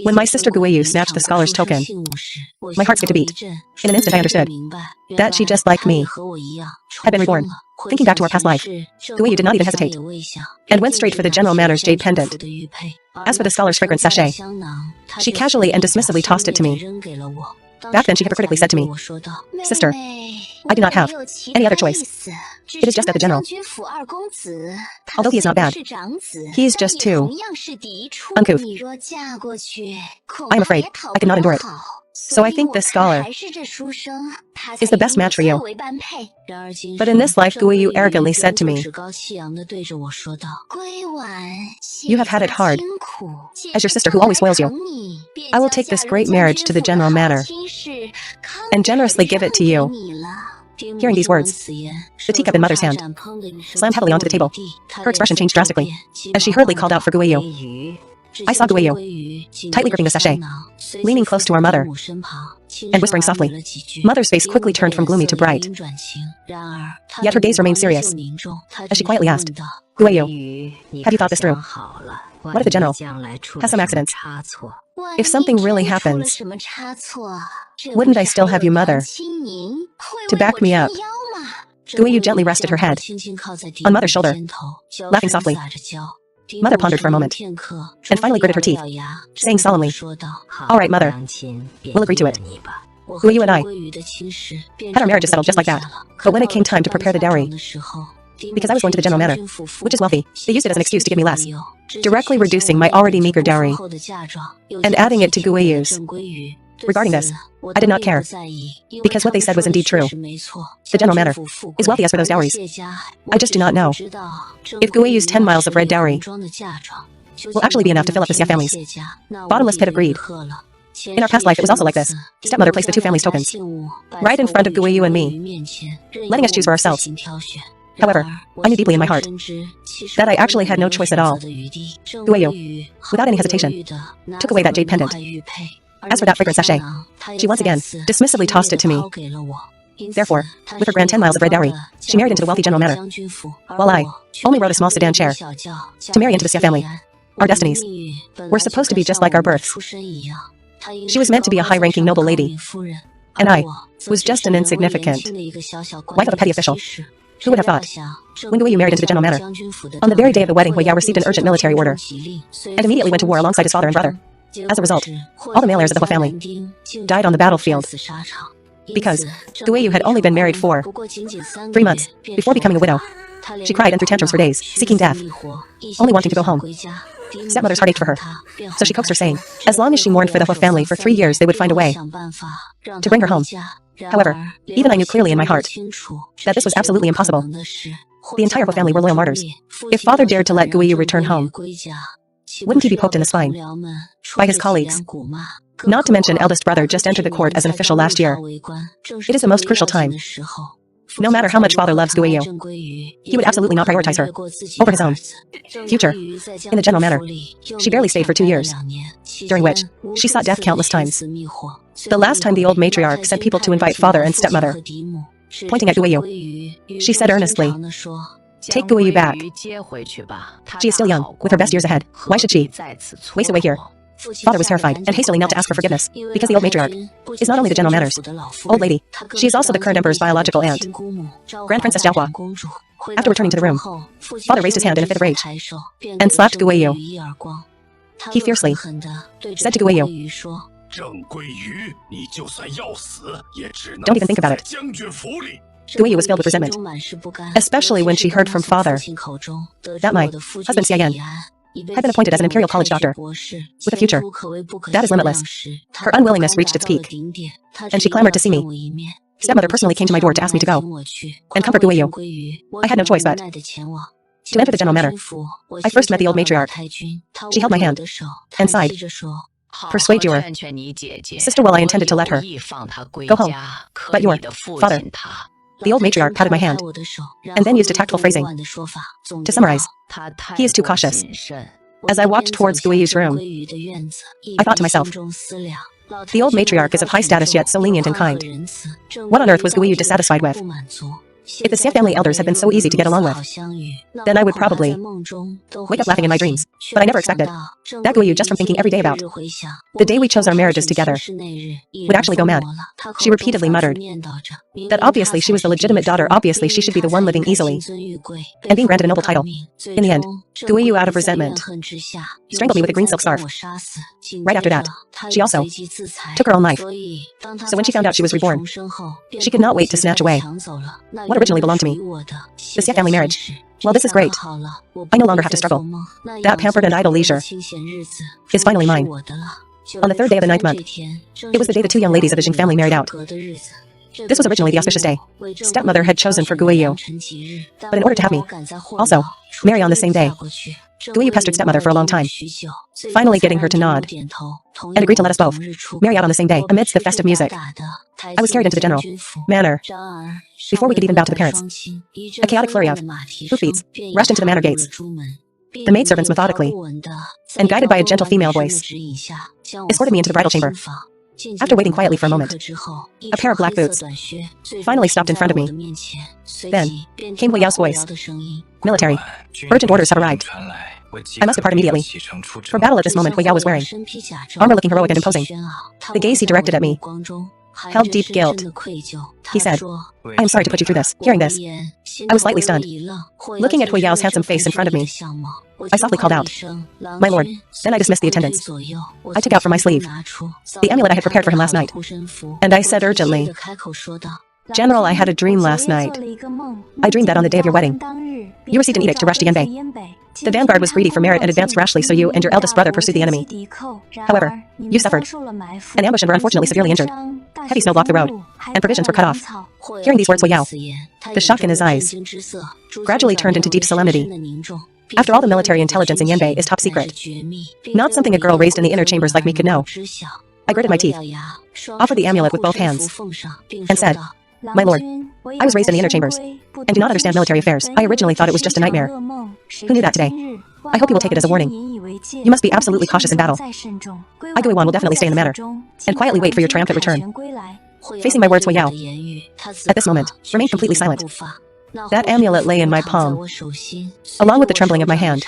When my sister Guiyu snatched the scholar's token, my heart skipped a beat. In an instant I understood that she, just like me, had been reborn. Thinking back to our past life, Guiyu did not even hesitate, and went straight for the General Manners jade pendant. As for the scholar's fragrant sachet, she casually and dismissively tossed it to me. Back then she hypocritically said to me, "Sister, I do not have any other choice. It is just that the general, although he is not bad, he is just too uncouth. I am afraid I could not endure it. So I think this scholar is the best match for you." But in this life, Guiyu arrogantly said to me, "You have had it hard, as your sister who always spoils you. I will take this great marriage to the general manner, and generously give it to you." Hearing these words, the teacup in mother's hand slammed heavily onto the table. Her expression changed drastically, as she hurriedly called out for Guiyu. I saw Guiyu, tightly gripping the sachet, leaning close to our mother, and whispering softly. Mother's face quickly turned from gloomy to bright. Yet her gaze remained serious, as she quietly asked, "Guiyu, have you thought this through? What if the general has some accidents? If something really happens, wouldn't I still have you, mother, to back me up?" Guiyu gently rested her head on mother's shoulder, laughing softly. Mother pondered for a moment, and finally gritted her teeth, saying solemnly, "All right, mother, we'll agree to it." Guiyu and I had our marriages settled just like that. But when it came time to prepare the dowry, because I was going to the general manor, which is wealthy, they used it as an excuse to give me less, directly reducing my already meager dowry and adding it to Guiyu's. Regarding this, I did not care, because what they said was indeed true. The general manor is wealthy as for those dowries. I just do not know if Guiyu's 10 miles of red dowry will actually be enough to fill up the Xia family's bottomless pit of greed. In our past life it was also like this. Stepmother placed the two families' tokens right in front of Guiyu and me, letting us choose for ourselves. However, I knew deeply in my heart that I actually had no choice at all. Guiyu, without any hesitation, took away that jade pendant. As for that fragrant sachet, she once again dismissively tossed it to me. Therefore, with her grand 10 miles of red dowry, she married into the wealthy general manor, while I only rode a small sedan chair to marry into the Xia family. Our destinies were supposed to be just like our births. She was meant to be a high-ranking noble lady, and I was just an insignificant wife of a petty official. Who would have thought? When Guiyu married into the general manor, on the very day of the wedding, Wei Yao received an urgent military order, and immediately went to war alongside his father and brother. As a result, all the male heirs of the Hua family died on the battlefield, because Guiyu had only been married for 3 months before becoming a widow. She cried and threw tantrums for days, seeking death, only wanting to go home. Stepmother's heart ached for her, so she coaxed her, saying, as long as she mourned for the Hua family for 3 years, they would find a way to bring her home. However, even I knew clearly in my heart that this was absolutely impossible. The entire Hua family were loyal martyrs. If father dared to let Guiyu return home, wouldn't he be poked in the spine by his colleagues? Not to mention eldest brother just entered the court as an official last year. It is a most crucial time. No matter how much father loves Guiyu, he would absolutely not prioritize her over his own future. In the general manor, she barely stayed for 2 years, during which she sought death countless times. The last time the old matriarch sent people to invite father and stepmother. Pointing at Guiyu, she said earnestly, "Take Guiyu back. She is still young, with her best years ahead. Why should she waste away here?" Father was terrified and hastily knelt to ask for forgiveness, because the old matriarch is not only the general manners old lady, she is also the current emperor's biological aunt, Grand Princess Donghua. After returning to the room, father raised his hand in a fit of rage and slapped Guiyu. He fiercely said to Guiyu, "Don't even think about it." Guiyu was filled with resentment, especially when she heard from father that my husband Xiayan had been appointed as an imperial college doctor with a future that is limitless. Her unwillingness reached its peak, and she clamored to see me. Stepmother personally came to my door to ask me to go and comfort Guiyu. I had no choice but to enter the general manor. I first met the old matriarch. She held my hand and sighed, "Persuade your sister." Well, I intended to let her go home, but your father. The old matriarch patted my hand, and then used a tactful phrasing. To summarize, he is too cautious. As I walked towards Guiyu's room, I thought to myself, the old matriarch is of high status yet so lenient and kind. What on earth was Guiyu dissatisfied with? If the Xie family elders had been so easy to get along with, then I would probably wake up laughing in my dreams. But I never expected that Guiyu, just from thinking every day about the day we chose our marriages together, would actually go mad. She repeatedly muttered that obviously she was the legitimate daughter, obviously she should be the one living easily and being granted a noble title. In the end, Guiyu, out of resentment, strangled me with a green silk scarf. Right after that, she also took her own life. So when she found out she was reborn, she could not wait to snatch away what originally belonged to me. The Xie family marriage. Well, this is great. I no longer have to struggle. That pampered and idle leisure is finally mine. On the 3rd day of the 9th month, it was the day the 2 young ladies of the Jing family married out. This was originally the auspicious day stepmother had chosen for Guiyu. But in order to have me also marry on the same day, Guiyu pestered stepmother for a long time, finally getting her to nod and agree to let us both marry out on the same day amidst the festive music. I was carried into the general manor. Before we could even bow to the parents, a chaotic flurry of hoofbeats rushed into the manor gates. The maidservants methodically, and guided by a gentle female voice, escorted me into the bridal chamber. After waiting quietly for a moment, a pair of black boots finally stopped in front of me. Then came Hui Yao's voice. Military. Urgent orders have arrived. I must depart immediately. For battle at this moment, Hui Yao was wearing armor looking heroic and imposing. The gaze he directed at me held deep guilt. He said, I am sorry to put you through this. Hearing this, I was slightly stunned. Looking at Hui Yao's handsome face in front of me, I softly called out, my lord. Then I dismissed the attendants. I took out from my sleeve the amulet I had prepared for him last night, and I said urgently, General, I had a dream last night. I dreamed that on the day of your wedding, you received an edict to rush to Yanbei. The vanguard was greedy for merit and advanced rashly, so you and your eldest brother pursued the enemy. However, you suffered an ambush and were unfortunately severely injured. Heavy snow blocked the road, and provisions were cut off. Hearing these words, Hui Yao, the shock in his eyes, gradually turned into deep solemnity. After all, the military intelligence in Yanbei is top secret. Not something a girl raised in the inner chambers like me could know. I gritted my teeth, offered the amulet with both hands, and said, my lord, I was raised in the inner chambers, and do not understand military affairs. I originally thought it was just a nightmare. Who knew that today? I hope you will take it as a warning. You must be absolutely cautious in battle. I, Guiwan, will definitely stay in the manor, and quietly wait for your triumphant return. Facing my words, Hui Yao, at this moment, remained completely silent. That amulet lay in my palm, along with the trembling of my hand,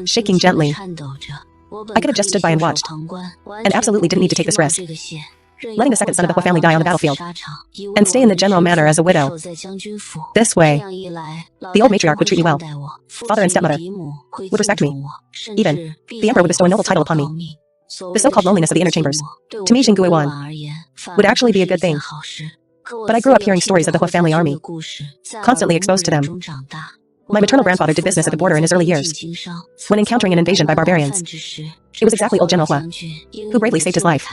shaking gently. I could have just stood by and watched, and absolutely didn't need to take this risk. Letting the second son of the Hua family die on the battlefield, and stay in the general manor as a widow. This way, the old matriarch would treat me well. Father and stepmother would respect me. Even, the emperor would bestow a noble title upon me. The so-called loneliness of the inner chambers, to me, Jing Guiwan, would actually be a good thing. But I grew up hearing stories of the Hua family army, constantly exposed to them. My maternal grandfather did business at the border in his early years, when encountering an invasion by barbarians. It was exactly old General Hua who bravely saved his life.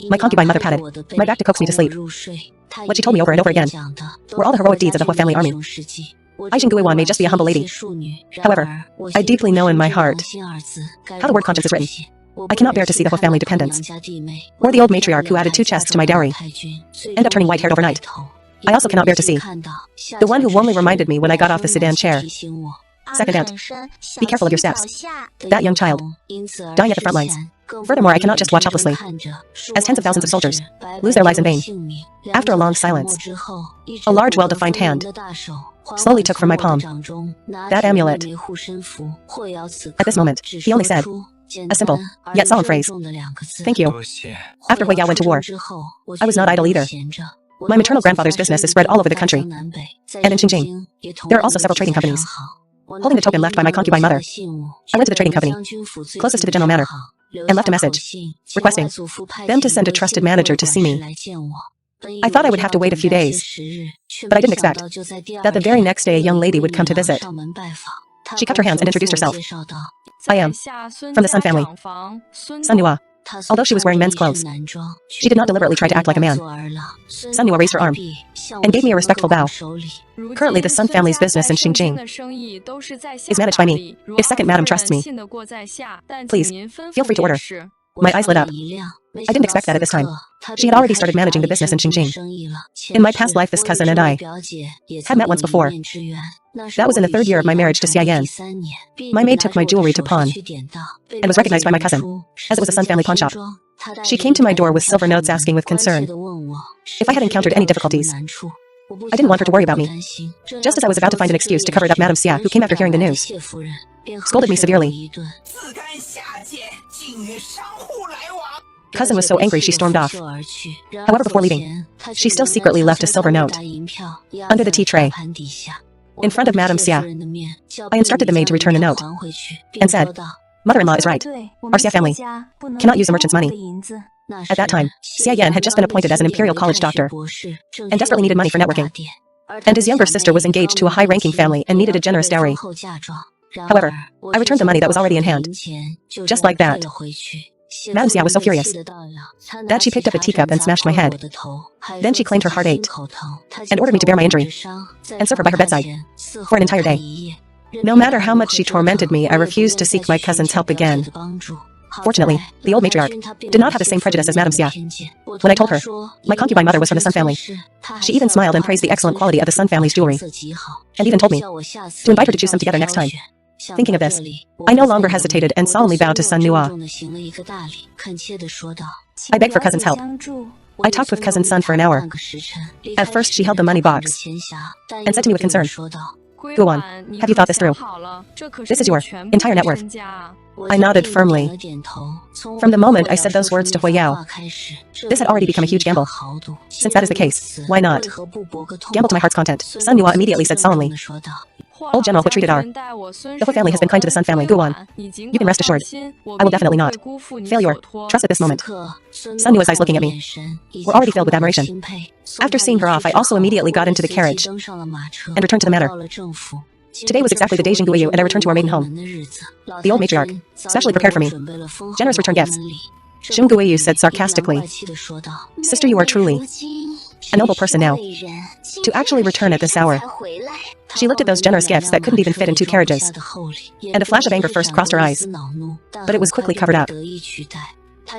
My concubine mother patted my back to coax me to sleep. What she told me over and over again were all the heroic deeds of the Hua family army. I, Jing Guiwan, may just be a humble lady. However, I deeply know in my heart how the word conscience is written. I cannot bear to see the Hua family dependents, or the old matriarch who added 2 chests to my dowry, end up turning white-haired overnight. I also cannot bear to see the one who warmly reminded me when I got off the sedan chair. Second aunt, be careful of your steps. That young child, dying at the front lines. Furthermore, I cannot just watch helplessly as tens of thousands of soldiers lose their lives in vain. After a long silence, a large, well-defined hand slowly took from my palm that amulet. At this moment, he only said a simple, yet solemn phrase, thank you. After Hui Yao went to war, I was not idle either. My maternal grandfather's business is spread all over the country, and in Xinjiang, there are also several trading companies. Holding the token left by my concubine mother, I went to the trading company, closest to the general manor, and left a message, requesting them to send a trusted manager to see me. I thought I would have to wait a few days, but I didn't expect that the very next day a young lady would come to visit. She cupped her hands and introduced herself. I am from the Sun family, Sun Nua. Although she was wearing men's clothes, she did not deliberately try to act like a man. Sun Nua raised her arm and gave me a respectful bow. Currently, the Sun family's business in Xinjiang is managed by me. If second madam trusts me, please, feel free to order. My eyes lit up. I didn't expect that at this time. She had already started managing the business in Xinjiang. In my past life, this cousin and I had met once before. That was in the 3rd year of my marriage to Xia Yan. My maid took my jewelry to pawn and was recognized by my cousin, as it was a Sun family pawn shop. She came to my door with silver notes asking with concern if I had encountered any difficulties. I didn't want her to worry about me. Just as I was about to find an excuse to cover it up, Madame Xia, who came after hearing the news, scolded me severely. Cousin was so angry she stormed off. However, before leaving, she still secretly left a silver note under the tea tray. In front of Madame Xia, I instructed the maid to return the note and said, "Mother-in-law is right. Our Xia family cannot use the merchant's money." At that time, Xia Yan had just been appointed as an imperial college doctor and desperately needed money for networking. And his younger sister was engaged to a high-ranking family and needed a generous dowry. However, I returned the money that was already in hand. Just like that. Madame Xia was so furious that she picked up a teacup and smashed my head. Then she claimed her heart ached and ordered me to bear my injury and serve her by her bedside for an entire day. No matter how much she tormented me, I refused to seek my cousin's help again. Fortunately, the old matriarch did not have the same prejudice as Madame Xia. When I told her my concubine mother was from the Sun family, she even smiled and praised the excellent quality of the Sun family's jewelry, and even told me to invite her to choose some together next time. Thinking of this, I no longer hesitated and solemnly bowed to Sun Nua. I begged for cousin's help. I talked with cousin Sun for an hour. At first she held the money box and said to me with concern, "Guan, have you thought this through? This is your entire net worth." I nodded firmly. From the moment I said those words to Huiyao, this had already become a huge gamble. Since that is the case, why not gamble to my heart's content? Sun Nua immediately said solemnly, "Old general, what treated the Hui family has been kind to the Sun family. Guan, you can rest assured. I will definitely not fail your trust at this moment." Sun Nua's eyes looking at me were already filled with admiration. After seeing her off, I also immediately got into the carriage and returned to the manor. Today was exactly the day Jingguiyu and I returned to our maiden home. The old matriarch specially prepared for me generous return gifts. Jingguiyu said sarcastically, "Sister, you are truly a noble person now to actually return at this hour." She looked at those generous gifts that couldn't even fit in 2 carriages, and a flash of anger first crossed her eyes, but it was quickly covered up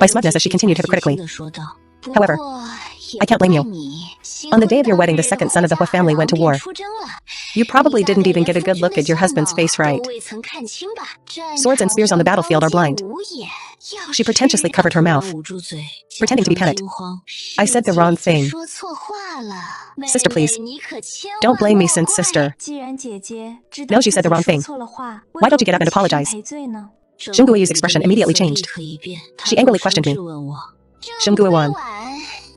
by smugness as she continued hypocritically, "However, I can't blame you. On the day of your wedding, the second son of the Hui family went to war. You probably didn't even get a good look at your husband's face, right? Swords and spears on the battlefield are blind." She pretentiously covered her mouth, pretending to be panicked. I said the wrong thing. "Sister, please, don't blame me since sister knows you said the wrong thing. Why don't you get up and apologize?" Jingguiyu's expression immediately changed. She angrily questioned me. "Jingguiyu,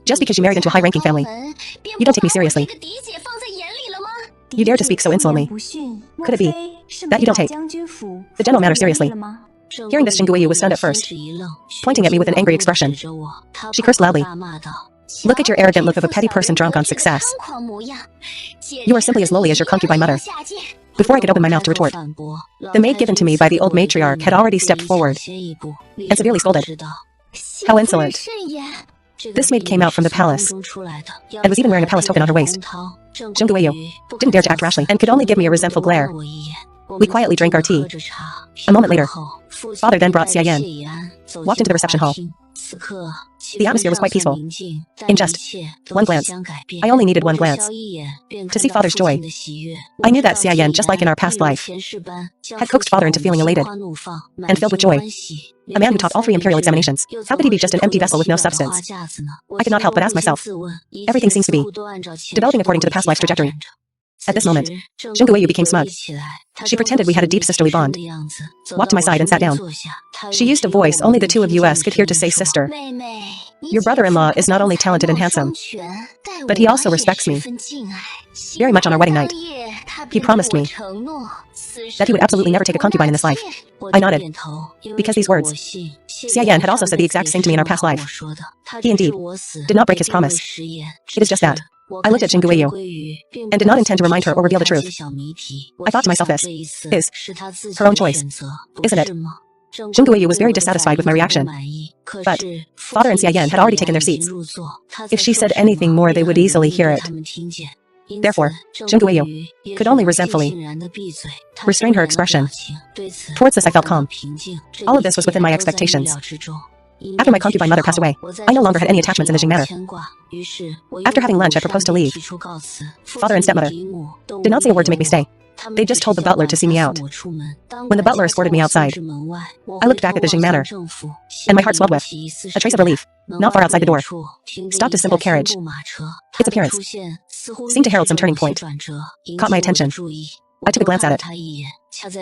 just because you married into a high-ranking family, you don't take me seriously. You dare to speak so insolently. Could it be that you don't take the general matter seriously?" Hearing this, Jingguiyu was stunned at first, pointing at me with an angry expression. She cursed loudly. "Look at your arrogant look of a petty person drunk on success. You are simply as lowly as your concubine mother." Before I could open my mouth to retort, the maid given to me by the old matriarch had already stepped forward and severely scolded. "How insolent." This maid came out from the palace and was even wearing a palace token on her waist. Jingguiyu didn't dare to act rashly and could only give me a resentful glare. We quietly drank our tea. A moment later, father then brought Xia Yan, walked into the reception hall. The atmosphere was quite peaceful. In just one glance, I only needed one glance to see father's joy. I knew that Xia Yan, just like in our past life, had coaxed father into feeling elated and filled with joy. A man who taught all 3 imperial examinations, how could he be just an empty vessel with no substance? I could not help but ask myself. Everything seems to be developing according to the past life's trajectory. At this moment, Jingguiyu became smug. She pretended we had a deep sisterly bond, walked to my side and sat down. She used a voice only the 2 of us could hear to say, "Sister, your brother-in-law is not only talented and handsome, but he also respects me very much on our wedding night. He promised me that he would absolutely never take a concubine in this life." I nodded, because these words, Xia Yan had also said the exact same to me in our past life. He indeed did not break his promise. It is just that I looked at Jingguiyu and did not intend to remind her or reveal the truth. I thought to myself, this is her own choice, isn't it? Jingguiyu was very dissatisfied with my reaction, but father and Xia Yan had already taken their seats. If she said anything more, they would easily hear it. Therefore, Jingguiyu could only resentfully restrain her expression. Towards this I felt calm. All of this was within my expectations. After my concubine mother passed away, I no longer had any attachments in the Jing matter. After having lunch, I proposed to leave. Father and stepmother did not say a word to make me stay. They just told the butler to see me out. When the butler escorted me outside, I looked back at the Jing Manor, and my heart swelled with a trace of relief. Not far outside the door stopped a simple carriage. Its appearance seemed to herald some turning point. Caught my attention. I took a glance at it.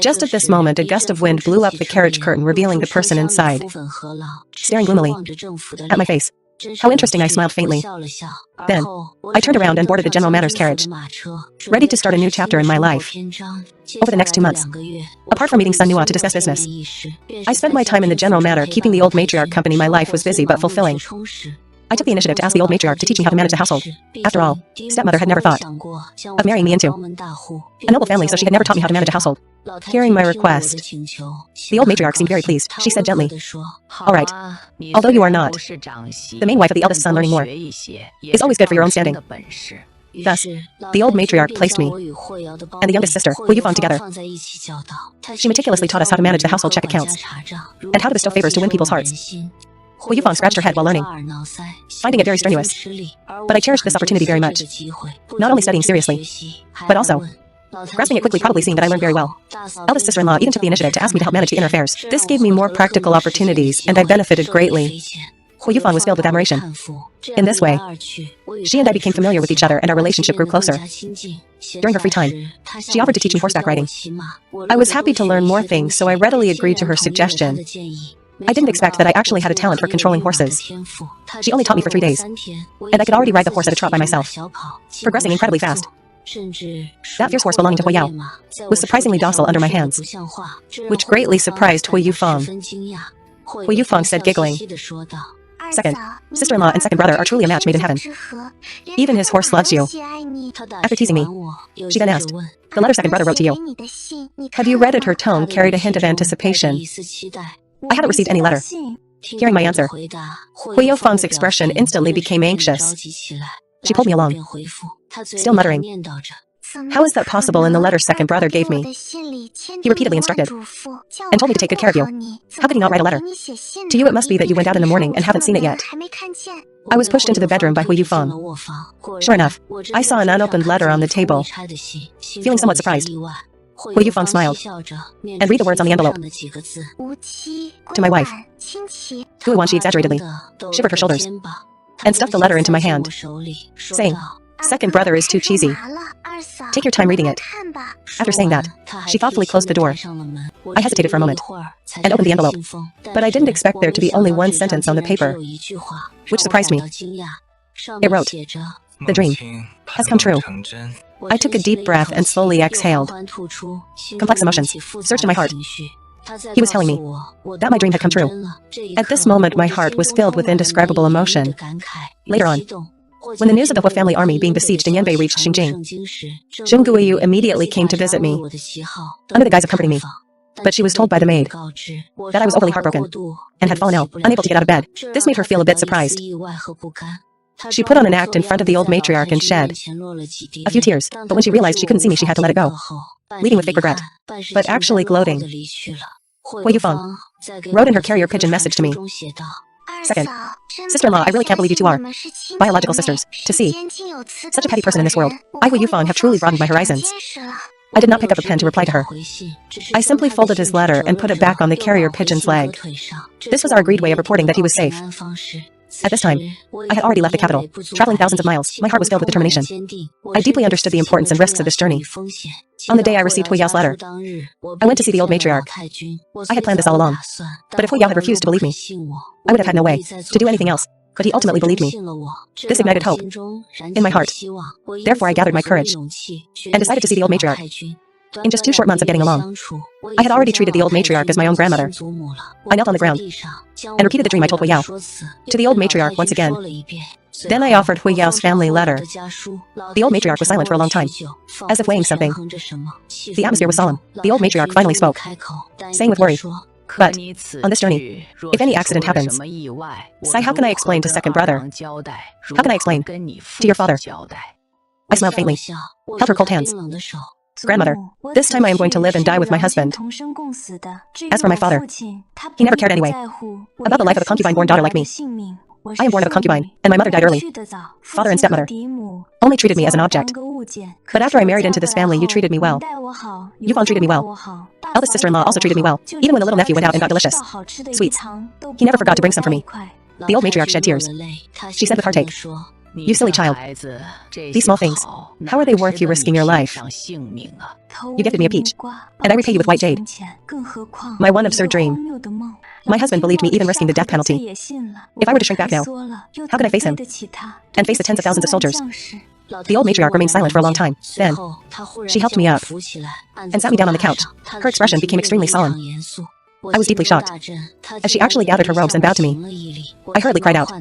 Just at this moment, a gust of wind blew up the carriage curtain, revealing the person inside, staring gloomily at my face. How interesting, I smiled faintly. Then, I turned around and boarded the General Manners carriage, ready to start a new chapter in my life. Over the next 2 months, apart from meeting Sun Nua to discuss business, I spent my time in the General Manor keeping the old matriarch company. My life was busy but fulfilling. I took the initiative to ask the old matriarch to teach me how to manage the household. After all, stepmother had never thought of marrying me into a noble family, so she had never taught me how to manage a household. Hearing my request, the old matriarch seemed very pleased. She said gently, "All right, although you are not the main wife of the eldest son, learning more is always good for your own standing." Thus, the old matriarch placed me and the youngest sister, Hu Yufang, together. She meticulously taught us how to manage the household check accounts and how to bestow favors to win people's hearts. Hu Yufang scratched her head while learning, finding it very strenuous. But I cherished this opportunity very much. Not only studying seriously, but also grasping it quickly, probably seeing that I learned very well. Eldest sister-in-law even took the initiative to ask me to help manage the inner affairs. This gave me more practical opportunities, and I benefited greatly. Hu Yufang was filled with admiration. In this way, she and I became familiar with each other, and our relationship grew closer. During her free time, she offered to teach me horseback riding. I was happy to learn more things, so I readily agreed to her suggestion. I didn't expect that I actually had a talent for controlling horses. She only taught me for 3 days, and I could already ride the horse at a trot by myself, progressing incredibly fast. That fierce horse belonging to Hu Yao was surprisingly docile under my hands, which greatly surprised Hu Yufang. Hu Yufang said, giggling, "Second sister-in-law and second brother are truly a match made in heaven. Even his horse loves you." After teasing me, she then asked, "The letter second brother wrote to you. Have you read it?" Her tone carried a hint of anticipation. I hadn't received any letter. Hearing my answer, Hu Yufang's expression instantly became anxious. She pulled me along, still muttering, "How is that possible in the letter second brother gave me? He repeatedly instructed and told me to take good care of you. How could he not write a letter? To you it must be that you went out in the morning and haven't seen it yet." I was pushed into the bedroom by Hu Yufang. Sure enough, I saw an unopened letter on the table. Feeling somewhat surprised, Hu Yufang smiled and read the words on the envelope. "To my wife, Hu Yuan," she exaggeratedly shivered her shoulders and stuffed the letter into my hand, saying, "Second brother is too cheesy. Take your time reading it." After saying that, she thoughtfully closed the door. I hesitated for a moment and opened the envelope, but I didn't expect there to be only one sentence on the paper, which surprised me. It wrote, "The dream has come true." I took a deep breath and slowly exhaled. Complex emotions surged in my heart. He was telling me that my dream had come true. At this moment, my heart was filled with indescribable emotion. Later on, when the news of the Hua family army being besieged in Yanbei reached Xinjing, Zheng Guiyu immediately came to visit me, under the guise of comforting me. But she was told by the maid that I was overly heartbroken and had fallen ill, unable to get out of bed. This made her feel a bit surprised. She put on an act in front of the old matriarch and shed a few tears, but when she realized she couldn't see me, she had to let it go, leaving with fake regret, but actually gloating. Hu Yufang wrote in her carrier pigeon message to me, "Second sister-in-law, I really can't believe you two are biological sisters. To see such a petty person in this world, I, Hu Yufang, have truly broadened my horizons." I did not pick up a pen to reply to her. I simply folded his letter and put it back on the carrier pigeon's leg. This was our agreed way of reporting that he was safe. At this time, I had already left the capital, traveling thousands of miles. My heart was filled with determination. I deeply understood the importance and risks of this journey. On the day I received Hu Yao's letter, I went to see the old matriarch. I had planned this all along, but if Hu Yao had refused to believe me, I would have had no way to do anything else. But he ultimately believed me. This ignited hope in my heart. Therefore, I gathered my courage and decided to see the old matriarch. In just 2 short months of getting along, I had already treated the old matriarch as my own grandmother. I knelt on the ground and repeated the dream I told Hu Yao to the old matriarch once again. Then I offered Hu Yao's family letter. The old matriarch was silent for a long time, as if weighing something. The atmosphere was solemn. The old matriarch finally spoke, saying with worry, "But on this journey, if any accident happens, Sai, how can I explain to second brother? How can I explain to your father?" I smiled faintly, held her cold hands. "Grandmother, this time I am going to live and die with my husband. As for my father, he never cared anyway about the life of a concubine-born daughter like me. I am born of a concubine, and my mother died early. Father and stepmother only treated me as an object. But after I married into this family, you treated me well. Yvonne treated me well. Eldest sister-in-law also treated me well, even when the little nephew went out and got delicious sweets. He never forgot to bring some for me. The old matriarch shed tears. She said with heartache, "You silly child. These small things, how are they worth you risking your life? You gifted me a peach, and I repay you with white jade. My one absurd dream. My husband believed me even risking the death penalty. If I were to shrink back now, how could I face him? And face the tens of thousands of soldiers?" The old matriarch remained silent for a long time. Then, she helped me up and sat me down on the couch. Her expression became extremely solemn. I was deeply shocked. As she actually gathered her robes and bowed to me, I hurriedly cried out.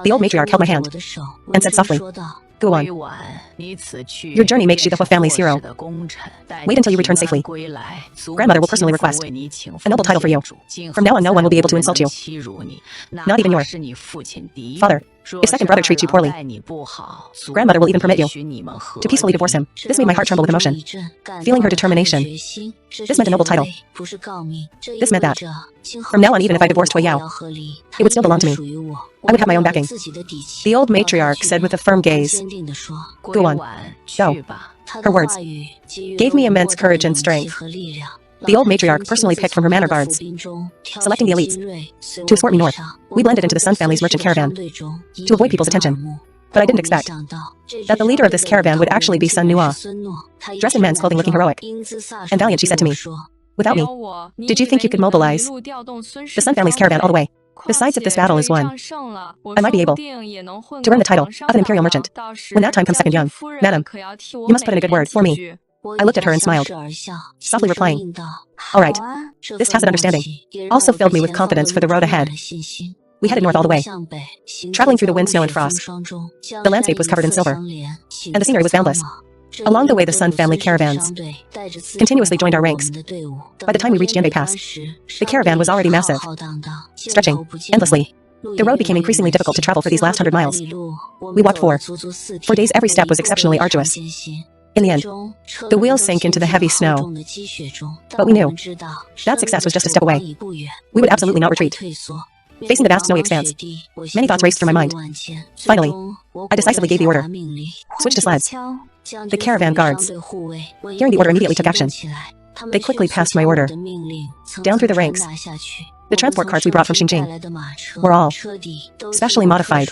The old matriarch held my hand and said softly, "Go on. Your journey makes you the Hua family's hero. Wait until you return safely. Grandmother will personally request a noble title for you. From now on, no one will be able to insult you. Not even your father. If second brother treats you poorly, grandmother will even permit you to peacefully divorce him." This made my heart tremble with emotion. Feeling her determination, this meant a noble title. This meant that, from now on, even if I divorced Hui Yao, it would still belong to me. I would have my own backing. The old matriarch said with a firm gaze, "Go on. Go." Her words gave me immense courage and strength. The old matriarch personally picked from her manor guards, selecting the elites to escort me north. We blended into the Sun family's merchant caravan to avoid people's attention. But I didn't expect that the leader of this caravan would actually be Sun Nua. Dressed in men's clothing, looking heroic and valiant, she said to me, "Without me, did you think you could mobilize the Sun family's caravan all the way? Besides, if this battle is won, I might be able to earn the title of an imperial merchant. When that time comes, second young, madam, you must put in a good word for me." I looked at her and smiled, softly replying, "All right." This tacit understanding also filled me with confidence for the road ahead. We headed north all the way, traveling through the wind, snow, and frost. The landscape was covered in silver, and the scenery was boundless. Along the way, the Sun family caravans continuously joined our ranks. By the time we reached Yanbei Pass, the caravan was already massive, stretching endlessly. The road became increasingly difficult to travel for these last 100 miles. We walked for 4 days. Every step was exceptionally arduous. In the end, the wheels sank into the heavy snow. But we knew that success was just a step away. We would absolutely not retreat. Facing the vast snowy expanse, many thoughts raced through my mind. Finally, I decisively gave the order. Switch to sleds. The caravan guards, hearing the order, immediately took action. They quickly passed my order down through the ranks. The transport carts we brought from Xinjiang were all specially modified,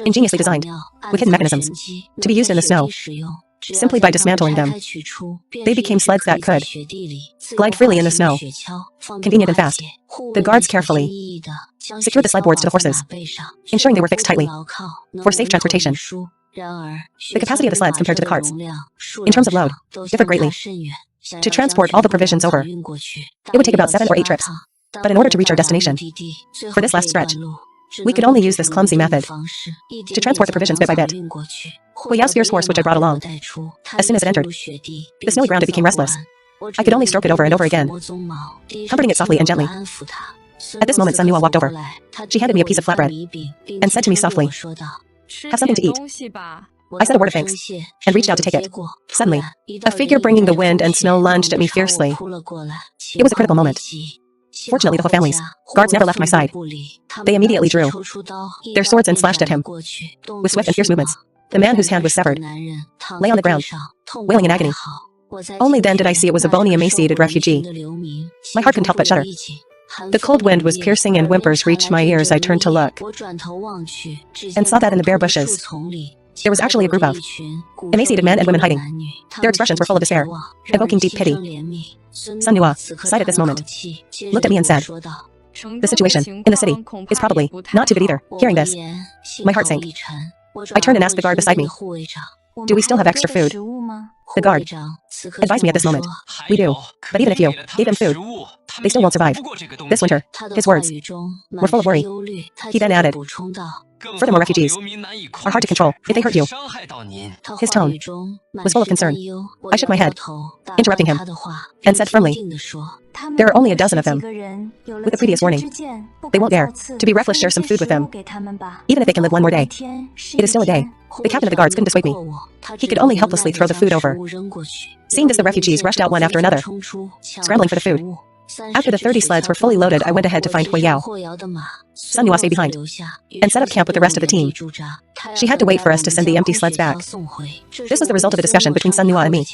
ingeniously designed, with hidden mechanisms, to be used in the snow. Simply by dismantling them, they became sleds that could glide freely in the snow, convenient and fast. The guards carefully secured the sled boards to the horses, ensuring they were fixed tightly for safe transportation. The capacity of the sleds compared to the carts, in terms of load, differed greatly. To transport all the provisions over, it would take about 7 or 8 trips. But in order to reach our destination, for this last stretch, we could only use this clumsy method to transport the provisions bit by bit. Hui Yao's fierce horse, which I brought along, as soon as it entered the snowy ground, it became restless. I could only stroke it over and over again, comforting it softly and gently. At this moment, Sun Nua walked over. She handed me a piece of flatbread and said to me softly, "Have something to eat." I said a word of thanks and reached out to take it. Suddenly, a figure bringing the wind and snow lunged at me fiercely. It was a critical moment. Fortunately, the whole family's guards never left my side. They immediately drew their swords and slashed at him. With swift and fierce movements, the man whose hand was severed lay on the ground, wailing in agony. Only then did I see it was a bony, emaciated refugee. My heart couldn't help but shudder. The cold wind was piercing and whimpers reached my ears. I turned to look and saw that in the bare bushes, there was actually a group of emaciated men and women hiding. Their expressions were full of despair, evoking deep pity. Sun Nua, sighed at this moment, looked at me and said, "The situation in the city is probably not too good either." Hearing this, my heart sank. I turned and asked the guard beside me, "Do we still have extra food?" The guard advised me at this moment, "We do, but even if you gave them food, they still won't survive this winter." His words were full of worry. He then added, "Furthermore, refugees are hard to control if they hurt you." His tone was full of concern. I shook my head, interrupting him, and said firmly, "There are only a dozen of them. With the previous warning, they won't dare. To be reckless, share some food with them. Even if they can live one more day, it is still a day." The captain of the guards couldn't dissuade me. He could only helplessly throw the food over. Seeing this, the refugees rushed out one after another, scrambling for the food. After the 30 sleds were fully loaded, I went ahead to find Hui Yao. Sun Nua stayed behind and set up camp with the rest of the team. She had to wait for us to send the empty sleds back. This was the result of a discussion between Sun Nua and me.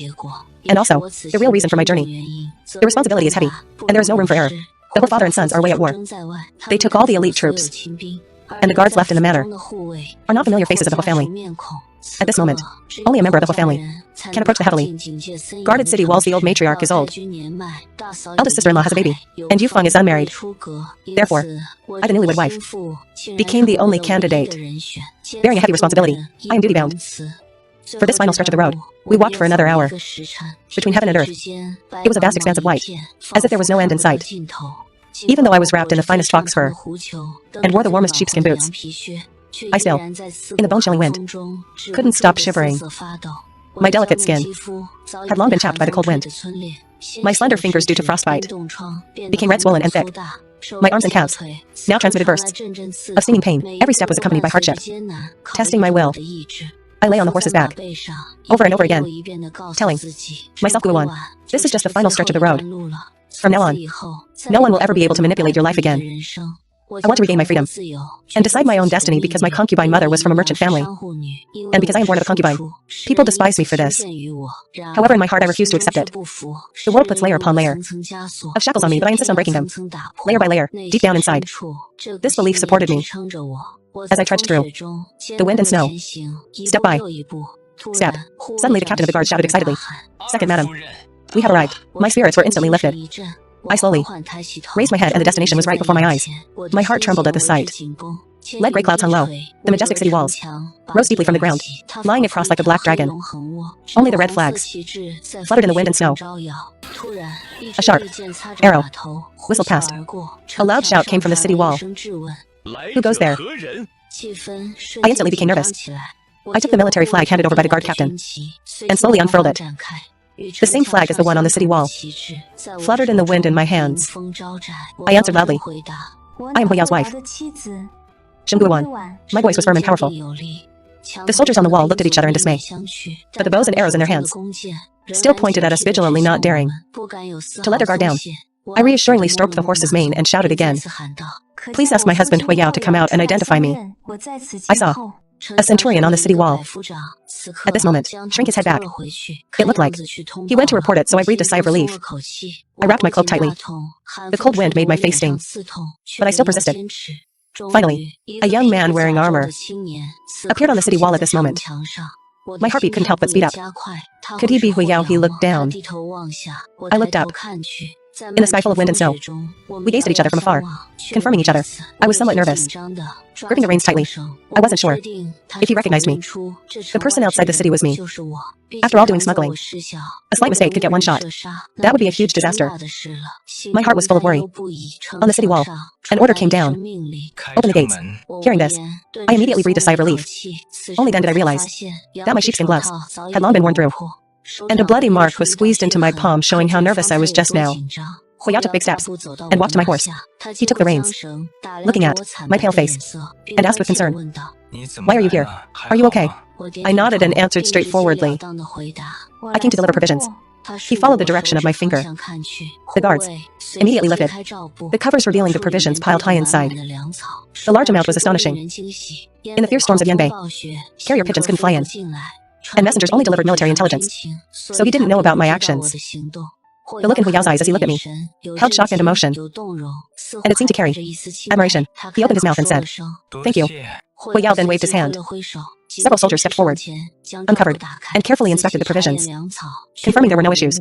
And also, the real reason for my journey. The responsibility is heavy, and there is no room for error. The whole father and sons are away at war. They took all the elite troops, and the guards left in the manor are not familiar faces of the whole family. At this moment, only a member of the whole family can approach the heavily guarded city walls. The old matriarch is old. Eldest sister-in-law has a baby, and Yufeng is unmarried. Therefore, I, the newlywed wife, became the only candidate. Bearing a heavy responsibility, I am duty-bound. For this final stretch of the road, we walked for another hour. Between heaven and earth, it was a vast expanse of white, as if there was no end in sight. Even though I was wrapped in the finest fox fur and wore the warmest sheepskin boots, I still, in the bone-chilling wind, couldn't stop shivering. My delicate skin had long been chapped by the cold wind. My slender fingers, due to frostbite, became red, swollen, and thick. My arms and calves now transmitted bursts of stinging pain. Every step was accompanied by hardship, testing my will. I lay on the horse's back, over and over again, telling myself, go on. This is just the final stretch of the road. From now on, no one will ever be able to manipulate your life again. I want to regain my freedom and decide my own destiny because my concubine mother was from a merchant family. And because I am born of a concubine, people despise me for this. However, in my heart I refuse to accept it. The world puts layer upon layer of shackles on me, but I insist on breaking them, layer by layer, deep down inside. This belief supported me as I trudged through the wind and snow, step by step. Suddenly the captain of the guard shouted excitedly, "Second, madam, we have arrived." My spirits were instantly lifted. I slowly raised my head, and the destination was right before my eyes. My heart trembled at the sight. Lead gray clouds hung low. The majestic city walls rose deeply from the ground, lying across like a black dragon. Only the red flags fluttered in the wind and snow. A sharp arrow whistled past. A loud shout came from the city wall. "Who goes there?" I instantly became nervous. I took the military flag handed over by the guard captain and slowly unfurled it. The same flag as the one on the city wall fluttered in the wind in my hands. I answered loudly, "I am Hui Yao's wife." My voice was firm and powerful. The soldiers on the wall looked at each other in dismay, but the bows and arrows in their hands still pointed at us vigilantly, not daring to let their guard down. I reassuringly stroked the horse's mane and shouted again, "Please ask my husband Hui Yao to come out and identify me." I saw a centurion on the city wall. At this moment, shrink his head back. It looked like he went to report it, so I breathed a sigh of relief. I wrapped my cloak tightly. The cold wind made my face sting, but I still persisted. Finally, a young man wearing armor appeared on the city wall at this moment. My heartbeat couldn't help but speed up. Could he be Hui Yao? He looked down. I looked up. In the sky full of wind and snow, we gazed at each other from afar, confirming each other. I was somewhat nervous, gripping the reins tightly. I wasn't sure if he recognized me. The person outside the city was me. After all, doing smuggling, a slight mistake could get one shot. That would be a huge disaster. My heart was full of worry. On the city wall, an order came down. "Open the gates." Hearing this, I immediately breathed a sigh of relief. Only then did I realize that my sheepskin gloves had long been worn through, and a bloody mark was squeezed into my palm, showing how nervous I was just now. Hui Yao took big steps and walked to my horse. He took the reins, looking at my pale face, and asked with concern, "Why are you here? Are you okay?" I nodded and answered straightforwardly, "I came to deliver provisions." He followed the direction of my finger. The guards immediately lifted the covers, revealing the provisions piled high inside. The large amount was astonishing. In the fierce storms of Yanbei, carrier pigeons couldn't fly in, and messengers only delivered military intelligence, so he didn't know about my actions. The look in Hui Yao's eyes as he looked at me held shock and emotion, and it seemed to carry admiration. He opened his mouth and said, "Thank you." Hui Yao then waved his hand. Several soldiers stepped forward, uncovered, and carefully inspected the provisions, confirming there were no issues.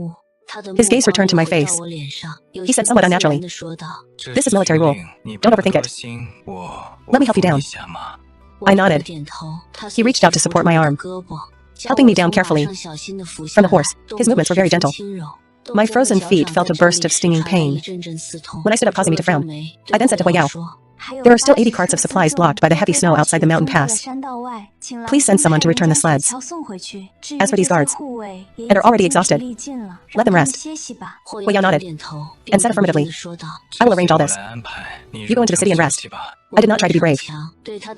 His gaze returned to my face. He said somewhat unnaturally, "This is military rule. Don't overthink it. Let me help you down." I nodded. He reached out to support my arm, helping me down carefully from the horse. His movements were very gentle. My frozen feet felt a burst of stinging pain when I stood up, causing me to frown. I then said to Hui Yao, "There are still 80 carts of supplies blocked by the heavy snow outside the mountain pass. Please send someone to return the sleds. As for these guards, and are already exhausted, let them rest." Hui Yao nodded and said affirmatively, "I will arrange all this. You go into the city and rest." I did not try to be brave.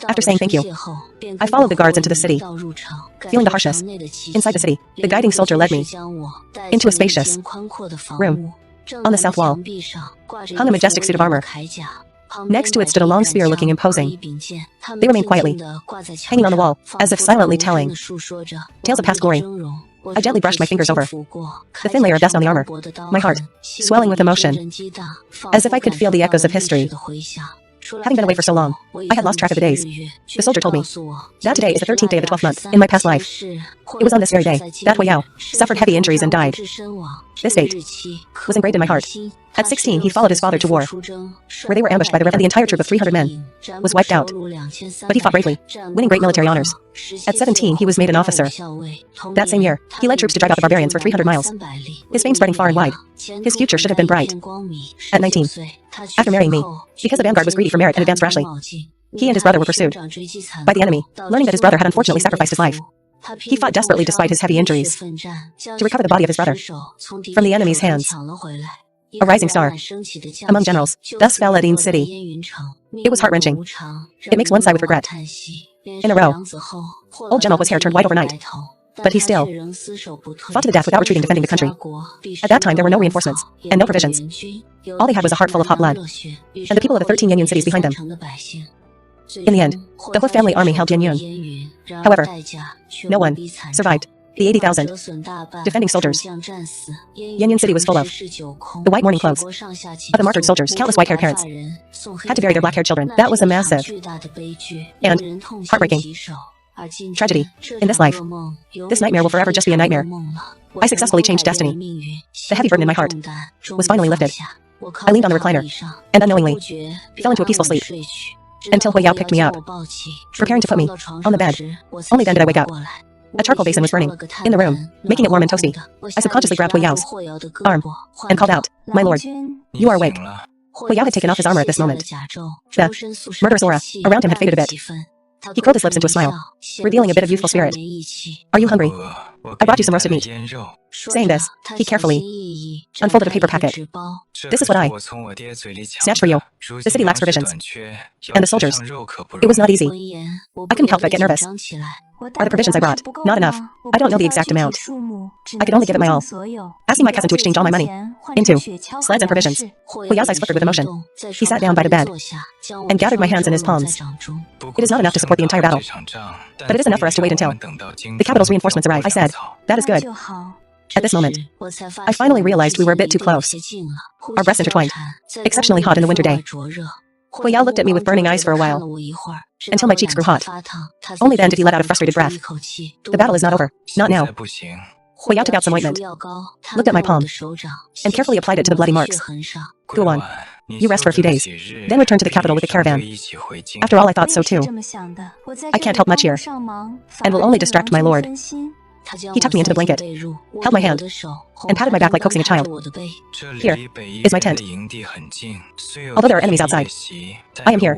After saying thank you, I followed the guards into the city. Feeling the harshness inside the city, the guiding soldier led me into a spacious room. On the south wall hung a majestic suit of armor. Next to it stood a long spear looking imposing. They remained quietly, hanging on the wall, as if silently telling tales of past glory. I gently brushed my fingers over the thin layer of dust on the armor, my heart swelling with emotion, as if I could feel the echoes of history. Having been away for so long, I had lost track of the days. The soldier told me that today is the 13th day of the 12th month in my past life. It was on this very day that Hui Yao suffered heavy injuries and died. This date was engraved in my heart. At 16, he followed his father to war, where they were ambushed by the rebels, and the entire troop of 300 men was wiped out. But he fought bravely, winning great military honors. At 17, he was made an officer. That same year, he led troops to drive out the barbarians for 300 miles, his fame spreading far and wide. His future should have been bright. At 19, after marrying me, because the vanguard was greedy for merit and advanced rashly, he and his brother were pursued by the enemy. Learning that his brother had unfortunately sacrificed his life, he fought desperately despite his heavy injuries to recover the body of his brother from the enemy's hands. A rising star among generals, thus fell Adin city. It was heart-wrenching. It makes one sigh with regret. In a row, old General Hui's hair turned white overnight, but he still fought to the death without retreating, defending the country. At that time there were no reinforcements and no provisions. All they had was a heart full of hot blood, and the people of the 13 Yanyun cities behind them. In the end, the Hui family army held Yanyun. However, no one survived. The 80,000 defending soldiers Yanyun city was full of. The white mourning clothes of the martyred soldiers, countless white-haired parents had to bury their black-haired children. That was a massive and heartbreaking tragedy in this life. This nightmare will forever just be a nightmare. I successfully changed destiny. The heavy burden in my heart was finally lifted. I leaned on the recliner and unknowingly fell into a peaceful sleep until Hui Yao picked me up, preparing to put me on the bed. Only then did I wake up. A charcoal basin was burning in the room, making it warm and toasty. I subconsciously grabbed Hui Yao's arm and called out, "My lord, you are awake." Hui Yao had taken off his armor at this moment. The murderous aura around him had faded a bit. He curled his lips into a smile, revealing a bit of youthful spirit. "Are you hungry? I brought you some roasted meat." Saying this, he carefully unfolded a paper packet. "This is what I snatched for you." The city lacks provisions, and the soldiers. It was not easy. I couldn't help but get nervous. Are the provisions I brought not enough? I don't know the exact amount. I could only give it my all. Asking my cousin to exchange all my money into sleds and provisions. Hui Yao's eyes flickered with emotion. He sat down by the bed and gathered my hands in his palms. "It is not enough to support the entire battle, but it is enough for us to wait until the capital's reinforcements arrive." I said, "That is good." At this moment, I finally realized we were a bit too close. Our breasts intertwined, exceptionally hot in the winter day. Hui Yao looked at me with burning eyes for a while, until my cheeks grew hot. Only then did he let out a frustrated breath. "The battle is not over. Not now." Hui Yao took out some ointment, looked at my palm, and carefully applied it to the bloody marks. "Go on. You rest for a few days, then return to the capital with the caravan." After all, I thought so too. I can't help much here, and will only distract my lord. He tucked me into the blanket, held my hand, and patted my back like coaxing a child. "Here is my tent. Although there are enemies outside, I am here.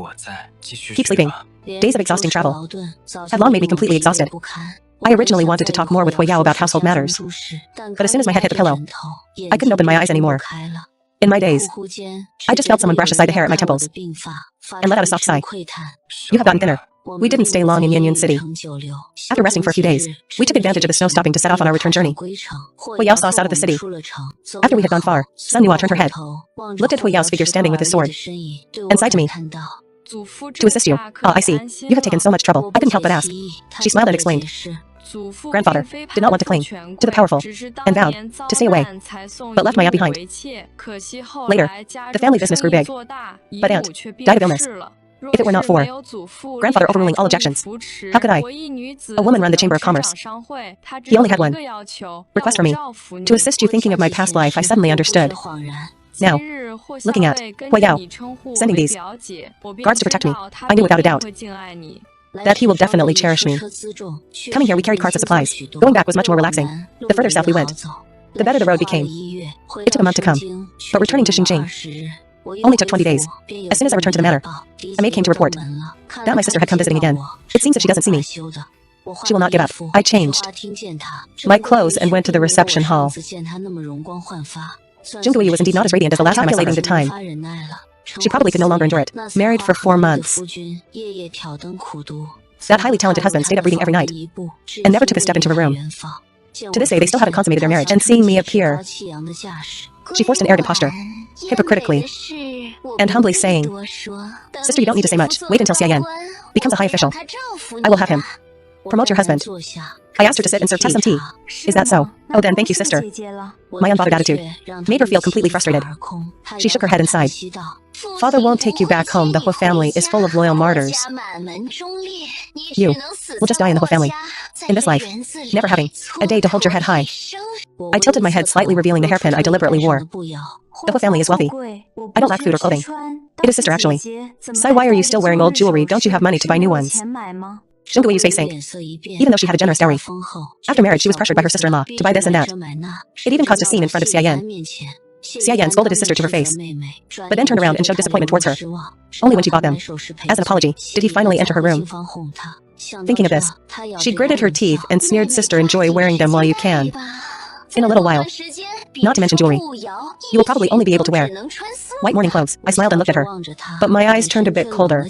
Keep sleeping." Days of exhausting travel had long made me completely exhausted. I originally wanted to talk more with Hui Yao about household matters, but as soon as my head hit the pillow, I couldn't open my eyes anymore. In my daze, I just felt someone brush aside the hair at my temples, and let out a soft sigh. "You have gotten thinner." We didn't stay long in Yanyun city. After resting for a few days, we took advantage of the snow stopping to set off on our return journey. Hui Yao saw us out of the city. After we had gone far, Sun Yua turned her head, looked at Hui Yao's figure standing with his sword, and sighed to me. "To assist you. Ah, I see. You have taken so much trouble." I couldn't help but ask. She smiled and explained. Grandfather did not want to cling to the powerful and vowed to stay away, but left my aunt behind. Later, the family business grew big, but aunt died of illness. If it were not for grandfather overruling all objections, how could I, a woman, run the Chamber of Commerce? He only had one request for me, to assist you. Thinking of my past life, I suddenly understood. Now, looking at Hui Yao sending these guards to protect me, I knew without a doubt that he will definitely cherish me. Coming here, we carried carts of supplies. Going back was much more relaxing. The further south we went, the better the road became. It took a month to come, but returning to Xinjiang only took 20 days. As soon as I returned to the manor, a maid came to report that my sister had come visiting again. It seems that she doesn't see me. She will not give up. I changed my clothes and went to the reception hall. Jingui was indeed not as radiant as the last time I saw her. The time, she probably could no longer endure it. Married for 4 months, that highly talented husband stayed up reading every night and never took a step into her room. To this day, they still haven't consummated their marriage, and seeing me appear, she forced an arrogant posture, hypocritically, and humbly saying, "Sister, you don't need to say much. Wait until Xia Yan becomes a high official. I will have him promote your husband." I asked her to sit and serve tea. Some tea. Is that so? Oh then, thank you, sister. My unbothered attitude made her feel completely frustrated. She shook her head and sighed. "Father won't take you back home. The Hua family is full of loyal martyrs. You will just die in the Hua family. In this life, never having a day to hold your head high." I tilted my head slightly, revealing the hairpin I deliberately wore. The Hua family is wealthy. I don't lack food or clothing. It is sister, actually. Sai, why are you still wearing old jewelry? Don't you have money to buy new ones? Zhengguiyu's face sank, even though she had a generous dowry. After marriage, she was pressured by her sister-in-law to buy this and that. It even caused a scene in front of Xia Yan. Xia Yan scolded his sister to her face, but then turned around and showed disappointment towards her. Only when she bought them, as an apology, did he finally enter her room. Thinking of this, she gritted her teeth and sneered, "Sister, enjoy wearing them while you can. In a little while, not to mention jewelry, you will probably only be able to wear white morning clothes." I smiled and looked at her, but my eyes turned a bit colder.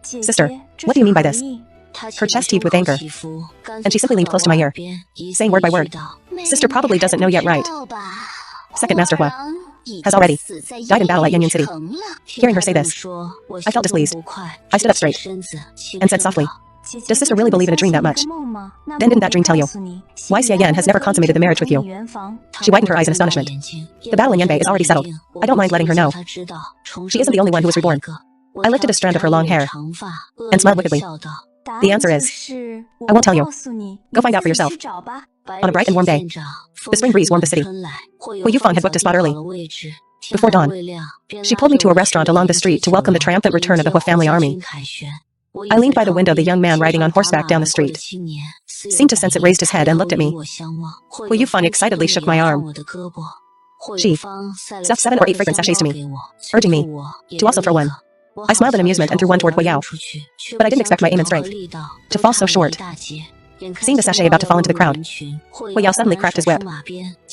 "Sister, what do you mean by this?" Her chest heaved with anger, and she simply leaned close to my ear, saying word by word, "Sister probably doesn't know yet, right? Second Master Hua has already died in battle at Yanyan City." Hearing her say this, I felt displeased. I stood up straight and said softly, "Does sister really believe in a dream that much? Then didn't that dream tell you why Xia Yan has never consummated the marriage with you?" She widened her eyes in astonishment. "The battle in Yanbei is already settled. I don't mind letting her know. She isn't the only one who was reborn." I lifted a strand of her long hair and smiled wickedly. "The answer is, I won't tell you. Go find out for yourself." On a bright and warm day, the spring breeze warmed the city. Hu Yufang had booked a spot early. Before dawn, she pulled me to a restaurant along the street to welcome the triumphant return of the Hua family army. I leaned by the window. The young man riding on horseback down the street seemed to sense it, raised his head and looked at me. Hu Yufang excitedly shook my arm. She stuffed 7 or 8 fragrant sachets to me, urging me to also throw one. I smiled in amusement and threw one toward Hu Yao, but I didn't expect my aim and strength to fall so short. Seeing the sachet about to fall into the crowd, Hu Yao suddenly cracked his whip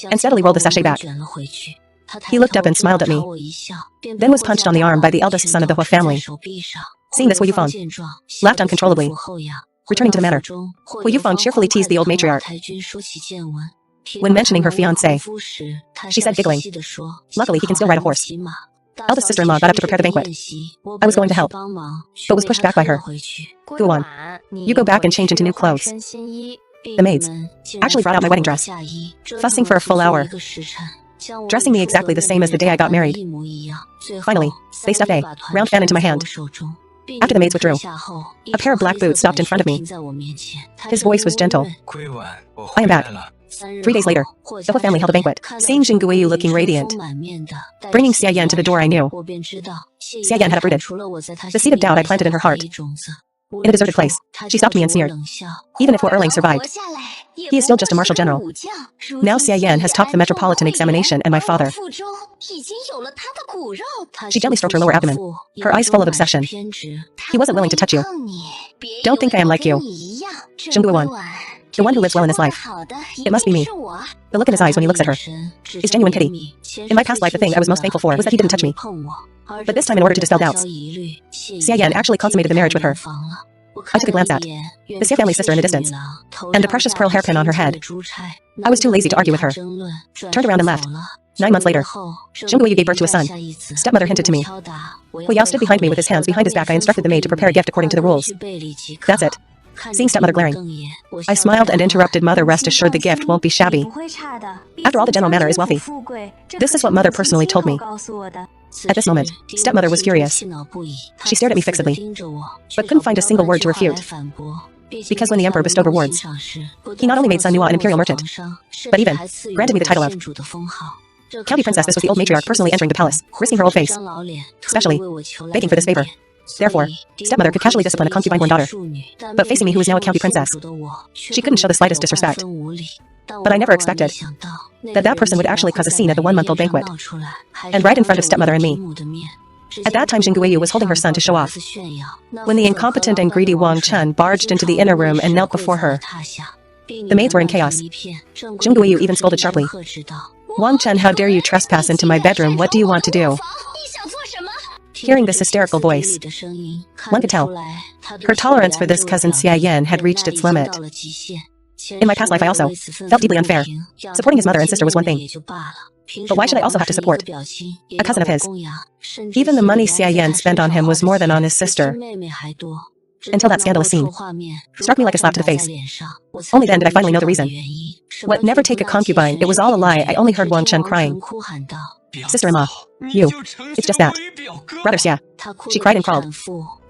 and steadily rolled the sachet back. He looked up and smiled at me, then was punched on the arm by the eldest son of the Hua family. Seeing this, Hu Yufang laughed uncontrollably. Returning to the matter, Hu Yufang cheerfully teased the old matriarch. When mentioning her fiancé, she said, giggling, "Luckily he can still ride a horse." Eldest sister-in-law got up to prepare the banquet. I was going to help, but was pushed back by her. "Guan, you go back and change into new clothes." The maids actually brought out my wedding dress, fussing for a full hour, dressing me exactly the same as the day I got married. Finally, they stuffed a round fan into my hand. After the maids withdrew, a pair of black boots stopped in front of me. His voice was gentle. "I am back." 3 days later, the Hua family held a banquet. Seeing Zhengguiyu looking radiant, bringing Xia Yan to the door, I knew Xia Yan had uprooted the seed of doubt I planted in her heart. In a deserted place, she stopped me and sneered, "Even if Hua Erlang survived, he is still just a martial general. Now Xia Yan has topped the metropolitan examination, and my father." She gently stroked her lower abdomen, her eyes full of obsession. "He wasn't willing to touch you. Don't think I am like you. Zhengguiyu, the one who lives well in this life. It must be me." The look in his eyes when he looks at her is genuine pity. In my past life, the thing I was most thankful for was that he didn't touch me. But this time, in order to dispel doubts, Xia Yan actually consummated the marriage with her. I took a glance at the Xia family sister in the distance, and the precious pearl hairpin on her head. I was too lazy to argue with her. Turned around and left. 9 months later, Zhengguiyu gave birth to a son. Stepmother hinted to me. Hu Yao stood behind me with his hands behind his back. I instructed the maid to prepare a gift according to the rules. That's it. Seeing stepmother glaring, I smiled and interrupted. "Mother, rest assured the gift won't be shabby. After all, the general manor is wealthy. This is what mother personally told me." At this moment, stepmother was furious. She stared at me fixedly, but couldn't find a single word to refute. Because when the emperor bestowed rewards, he not only made Sun Nua an imperial merchant, but even granted me the title of County Princess. This was the old matriarch personally entering the palace, risking her old face, especially begging for this favor. Therefore, stepmother could casually discipline a concubine-born daughter. But facing me, who was now a county princess, she couldn't show the slightest disrespect. But I never expected that person would actually cause a scene at the 1-month-old banquet, and right in front of stepmother and me. At that time, Zhengguiyu was holding her son to show off, when the incompetent and greedy Wang Chen barged into the inner room and knelt before her. The maids were in chaos. Zhengguiyu even scolded sharply. "Wang Chen, how dare you trespass into my bedroom? What do you want to do?" Hearing this hysterical voice, one could tell her tolerance for this cousin Xia Yan had reached its limit. In my past life I also felt deeply unfair. Supporting his mother and sister was one thing. But why should I also have to support a cousin of his? Even the money Xia Yan spent on him was more than on his sister. Until that scandalous scene struck me like a slap to the face. Only then did I finally know the reason. What, never take a concubine? It was all a lie. I only heard Wang Chen crying. Sister-in-law, you. It's just that. Brother Xia. She cried and crawled,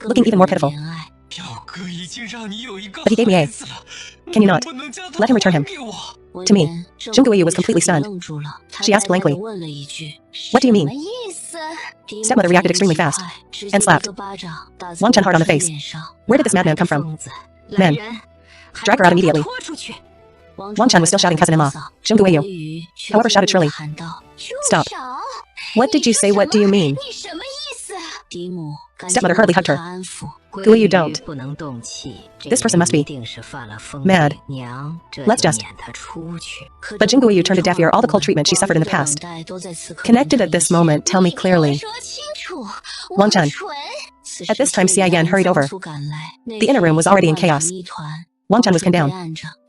looking even more pitiful. But he gave me a... Can you not let him return him to me? Zhongguiyu was completely stunned. She asked blankly, "What do you mean?" Stepmother reacted extremely fast and slapped Wang Chen hard on the face. Where did this madman come from? Men, drag her out immediately. Wang Chen was still shouting cousin-in-law, Zhongguiyu, however shouted shrilly, "Stop. What did you say? What do you mean?" Stepmother hurriedly hugged her. Guiyu, don't. This person must be mad. Let's just... But Jing Guiyu turned a deaf ear all the cold treatment she suffered in the past. Connected at this moment, tell me clearly. Wang Chen. At this time Xia Yan hurried over. The inner room was already in chaos. Wang Chen was pinned down,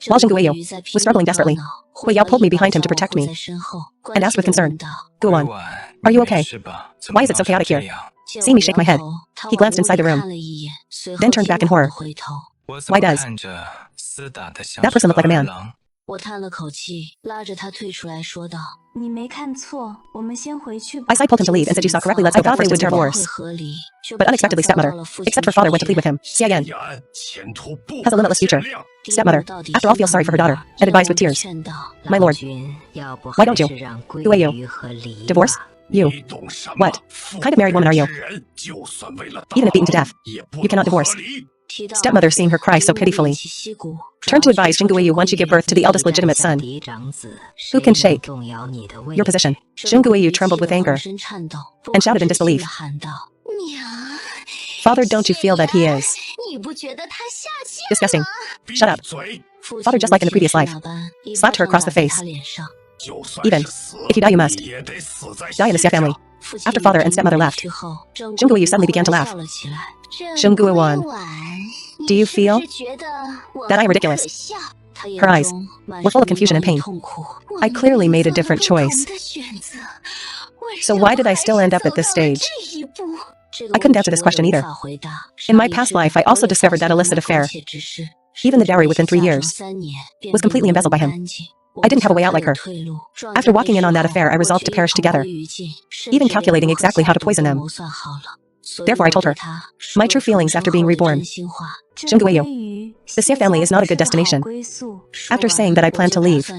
while Jing Guiyu was struggling desperately. Hui Yao pulled me behind him to protect me, and asked with concern, "Guan, are you okay? Why is it so chaotic here?" Seeing me shake my head, he glanced inside the room, then turned back in horror. Why does that person look like a man? I side-pulled him to leave and said, "You saw correctly, let's go." I thought they would terrible worse. But unexpectedly stepmother, except her father, went to plead with him. Xia Yan has a limitless future. Stepmother, after all, feels sorry for her daughter, and advised with tears, "My lord, why don't you? Who are you? Divorce? You. What kind of married woman are you? Even if beaten to death, you cannot divorce." Stepmother, seeing her cry so pitifully, turned to advise Jing Guiyu, "Once you give birth to the eldest legitimate son, who can shake your position?" Jing Guiyu trembled with anger and shouted in disbelief, "Father, don't you feel that he is disgusting? Shut up." Father, just like in the previous life, slapped her across the face. "Even if you die, you must die in the Xia family." After father and stepmother left, Jing Guiyu suddenly began to laugh. "Zhongguiwan, do you feel that I am ridiculous?" Her eyes were full of confusion and pain. "I clearly made a different choice. So why did I still end up at this stage?" I couldn't answer this question either. In my past life, I also discovered that illicit affair, even the dowry within 3 years, was completely embezzled by him. I didn't have a way out like her. After walking in on that affair, I resolved to perish together, even calculating exactly how to poison them. Therefore, I told her my true feelings after being reborn. Zhongguiyu, the Xia family is not a good destination. After saying that, I planned to leave,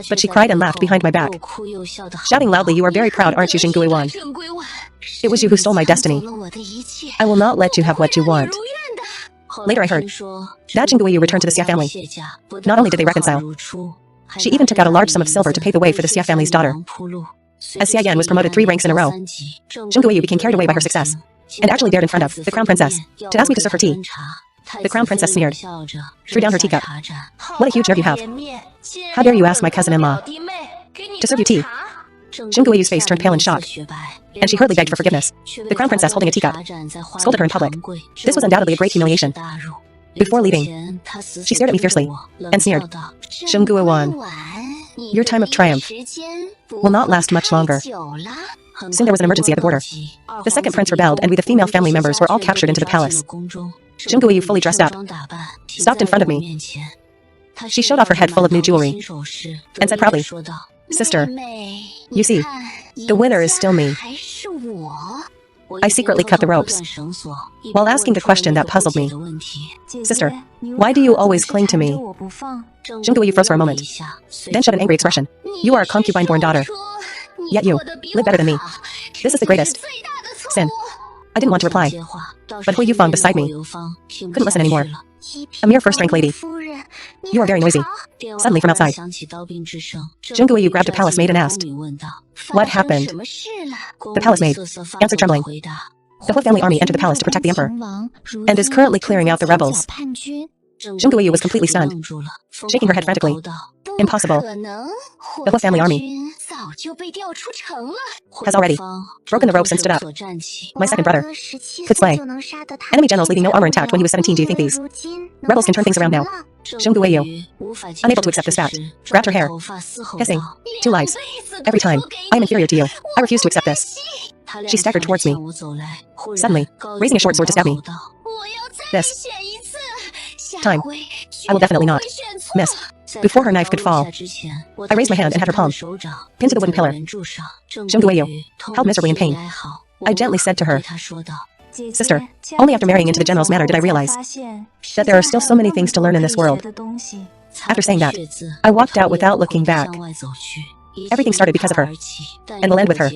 but she cried and laughed behind my back, shouting loudly, "You are very proud, aren't you, Zhongguiwan? It was you who stole my destiny. I will not let you have what you want." Later I heard that Zhongguiyu returned to the Xia family. Not only did they reconcile, she even took out a large sum of silver to pay the way for the Xia family's daughter. As Xia Yan was promoted 3 ranks in a row, Zhongguiyu became carried away by her success, and actually dared in front of the crown princess to ask me to serve her tea. The crown princess sneered, threw down her teacup. "What a huge nerve you have! How dare you ask my cousin-in-law to serve you tea?" Zhongguiyu's face turned pale in shock, and she hurriedly begged for forgiveness. The crown princess, holding a teacup, scolded her in public. This was undoubtedly a great humiliation. Before leaving, she stared at me fiercely and sneered, "Zhongguiwan, your time of triumph will not last much longer." Soon there was an emergency at the border. The second prince rebelled, and we, the female family members, were all captured into the palace. Zhongguiyu, fully dressed up, stopped in front of me. She showed off her head full of new jewelry and said proudly, "Sister, you see, the winner is still me." I secretly cut the ropes while asking the question that puzzled me. "Sister, why do you always cling to me?" Zhongguiyu froze for a moment, then showed an angry expression. "You are a concubine-born daughter, yet you live better than me. This is the greatest sin." I didn't want to reply, but Hui Yufeng beside me couldn't listen anymore. "A mere first-rank lady. You are very noisy." Suddenly from outside, Zhongguiyu grabbed a palace maid and asked, "What happened?" The palace maid answered trembling. "The whole family army entered the palace to protect the emperor, and is currently clearing out the rebels." Zhongguiyu was completely stunned, shaking her head frantically. "Impossible. The whole family army has already broken the ropes and stood up. My second brother could slay enemy generals leaving no armor intact when he was 17. Do you think these rebels can turn things around now? Zhonggu Yu, unable to accept this fact, grabbed her hair, hissing, 2 lives. Every time, I am inferior to you. I refuse to accept this. She staggered towards me, suddenly, raising a short sword to stab me. This time, I will definitely not miss. Before her knife could fall, I raised my hand and had her palm pinned to the wooden pillar. Zhonggu Yu, held miserably in pain. I gently said to her, Sister, only after marrying into the general's manor did I realize that there are still so many things to learn in this world. After saying that, I walked out without looking back. Everything started because of her, and will end with her,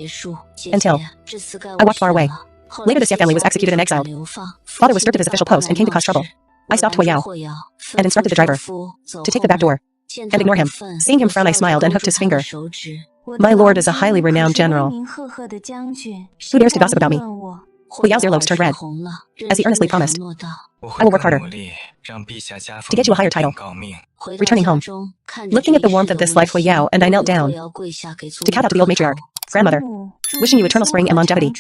until I walked far away. Later this Ye family was executed and exiled. Father was stripped of his official post and came to cause trouble. I stopped Hui Yao, and instructed the driver to take the back door, and ignore him. Seeing him frown, I smiled and hooked his finger. My lord is a highly renowned general. Who dares to gossip about me? Hui Yao's earlobes turned red, as he earnestly promised. I will work harder to get you a higher title. Returning home, looking at the warmth of this life, Hui Yao and I knelt down to kowtow to the old matriarch. Grandmother, wishing you eternal spring and longevity.